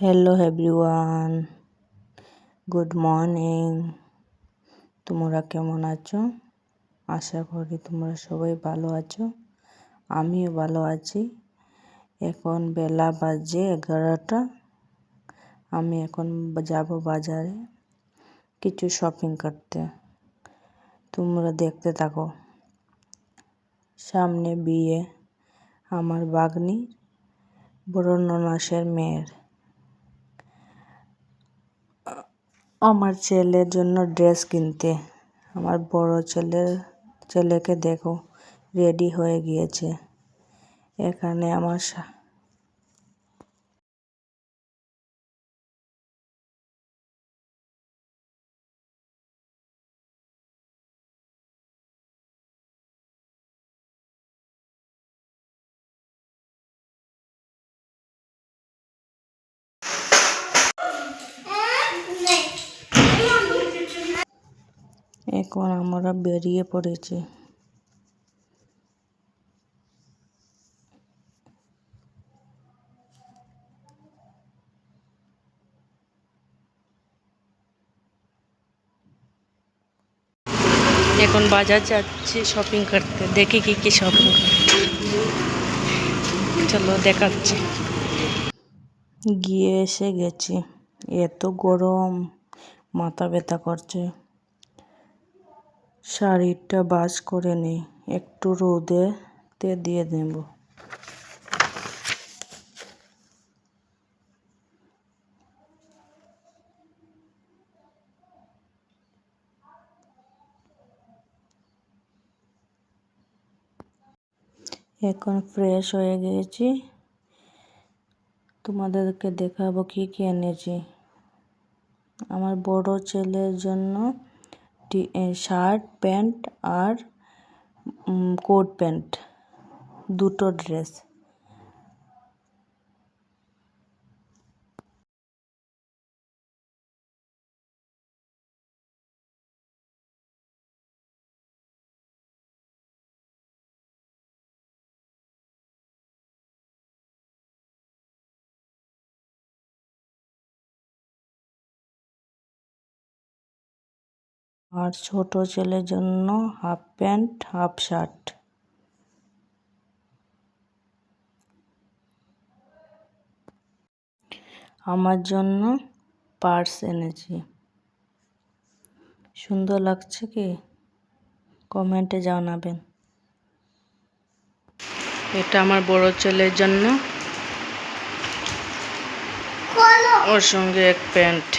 Hello everyone, good morning. তোমরা কেমন আছো? আশা করি তোমরা সবাই ভালো আছো। আমিও ভালো আছি। এখন বেলা বাজে 11টা। আমি এখন যাব বাজারে কিছু শপিং করতে। তোমরা দেখতে থাকো। সামনে বিয়ে আমার ভাগ্নি বড় ননাসের মেয়ের। আমার ছেলের জন্য ড্রেস কিনতে। আমার বড় ছেলেকে দেখো, রেডি হয়ে গিয়েছে। এখানে আমার এখন আমরা বেরিয়ে পড়েছি। এখন বাজার যাচ্ছি শপিং করতে। দেখি কি শপিং চলো দেখাচ্ছি। গিয়ে এসে গেছি। এত গরম, মাথা ব্যথা করছে। শাড়িটা ভাঁজ করে নিই, একটু রোদেতে দিয়ে দেব। এখন ফ্রেশ হয়ে গিয়েছি। তোমাদেরকে দেখাবো কি এনেছি। আমার বড় ছেলের জন্য শার্ট প্যান্ট আর কোট প্যান্ট, দুটো ড্রেস। আর ছোট ছেলের জন্য হাফ প্যান্ট হাফ শার্ট। আমার জন্য পার্স এনেছি। সুন্দর লাগছে কি? কমেন্টে জানাবেন। এটা আমার বড় ছেলের জন্য, ওর সঙ্গে এক প্যান্ট।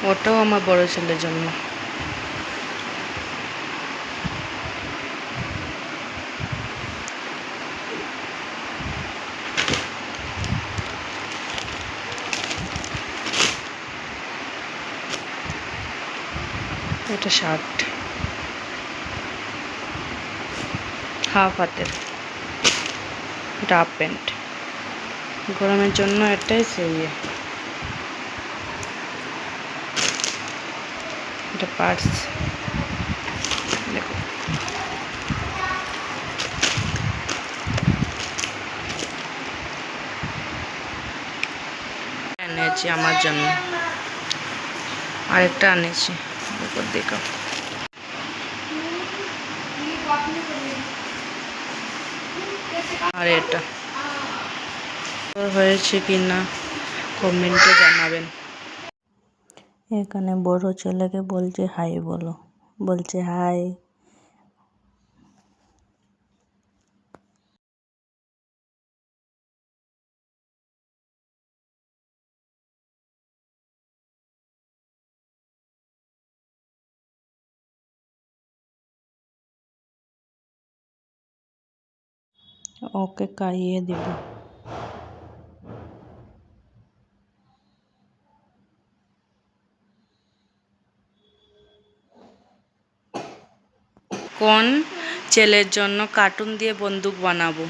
ওটাও আমার বড় ছেলের জন্য। এটা শার্ট হাফ হাতের, এটা হাফ প্যান্ট। গরমের জন্য এটাই সেই। এটা পার্স দেখো। এনেছি আমার জন্য, আরেকটা এনেছি। দেখো আর এটা হয়েছে কিনা কমেন্টে জানাবেন। এখানে বড় ছেলেকে বলছে হাই বলো, বলছে হাই। ওকে খাইয়ে দিব। কোন ছেলের জন্য কার্টুন দিয়ে বন্দুক বানাবো,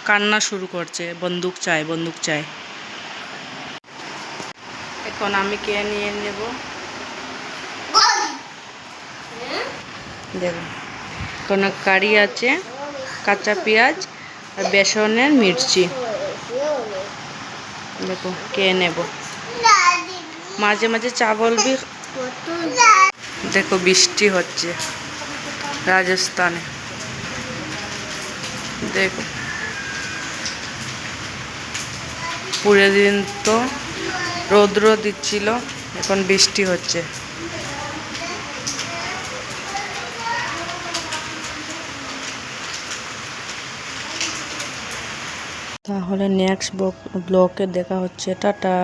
কান্না শুরু করছে, বন্দুক চাই বন্দুক চাই। এখন আমি কে নিয়ে নেব দেখো। কোনো কারি আছে, কাঁচা পেঁয়াজ আর বেসনের মির্চি। দেখো কে নেব, মাঝে মাঝে চা বলবি। দেখো বৃষ্টি হচ্ছে রাজস্থানে, দেখো পুরো দিন তো রৌদ্র দিচ্ছিল, এখন বৃষ্টি হচ্ছে। তাহলে নেক্সট ব্লগে দেখা হচ্ছে, টাটা।